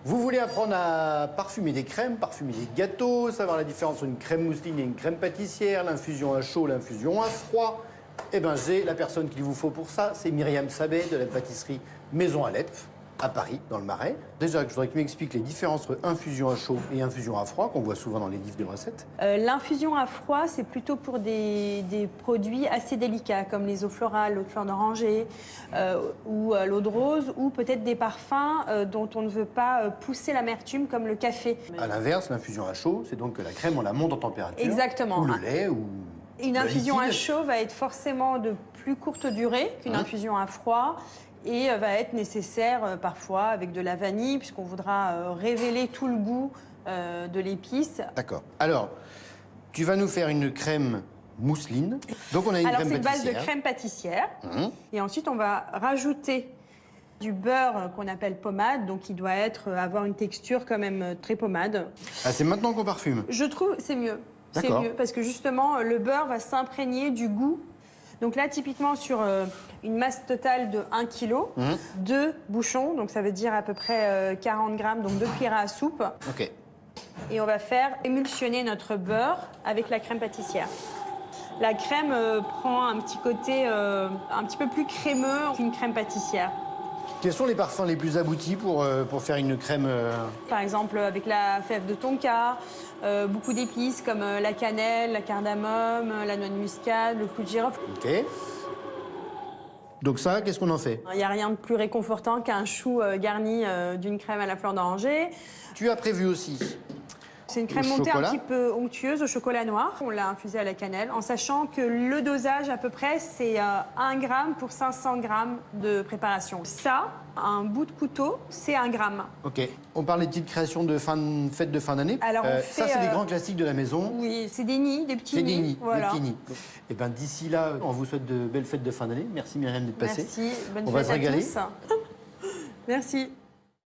Vous voulez apprendre à parfumer des crèmes, parfumer des gâteaux, savoir la différence entre une crème mousseline et une crème pâtissière, l'infusion à chaud, l'infusion à froid. Eh bien, j'ai la personne qu'il vous faut pour ça, c'est Myriam Sabet de la pâtisserie Maison Alep, à Paris, dans le Marais. Déjà, je voudrais que tu m'expliques les différences entre infusion à chaud et infusion à froid, qu'on voit souvent dans les livres de recettes. L'infusion à froid, c'est plutôt pour des produits assez délicats, comme les eaux florales, l'eau de fleur d'oranger ou l'eau de rose, ou peut-être des parfums dont on ne veut pas pousser l'amertume, comme le café. À l'inverse, l'infusion à chaud, c'est donc que la crème, on la monte en température. Exactement. Ou le lait, ou Une le infusion à liquide. chaud va être forcément de plus courte durée qu'une infusion à froid et va être nécessaire parfois avec de la vanille, puisqu'on voudra révéler tout le goût de l'épice. D'accord. Alors, tu vas nous faire une crème mousseline. Donc, on a une Alors, crème c'est une base de pâtissière. crème pâtissière. Et ensuite, on va rajouter du beurre qu'on appelle pommade, donc qui doit avoir une texture quand même très pommade. Ah, c'est maintenant qu'on parfume. Je trouve c'est mieux. C'est D'accord. mieux parce que justement, le beurre va s'imprégner du goût. Donc là, typiquement, sur une masse totale de 1 kg, 2 bouchons, donc ça veut dire à peu près 40 grammes, donc 2 cuillères à soupe. OK. Et on va faire émulsionner notre beurre avec la crème pâtissière. La crème prend un petit côté un petit peu plus crémeux qu'une crème pâtissière. Quels sont les parfums les plus aboutis pour faire une crème Par exemple, avec la fève de tonka, beaucoup d'épices comme la cannelle, la cardamome, la noix de muscade, le clou de girofle. OK. Donc ça, qu'est-ce qu'on en fait? Il n'y a rien de plus réconfortant qu'un chou garni d'une crème à la fleur d'oranger. Tu as prévu aussi. C'est une crème Au montée un chocolat. petit peu onctueuse au chocolat noir. On l'a infusée à la cannelle, en sachant que le dosage à peu près, c'est 1 gramme pour 500 grammes de préparation. Ça, un bout de couteau, c'est 1 gramme. OK. On parle des petites créations de fête de fin d'année. Alors, on ça, fait, c'est des grands classiques de la maison. Oui, c'est des nids, des petits C'est nids. des nids, Voilà. des petits nids. Et bien d'ici là, on vous souhaite de belles fêtes de fin d'année. Merci Myriam d'être passée. Merci, bonne On va fête se régaler. à tous. Merci.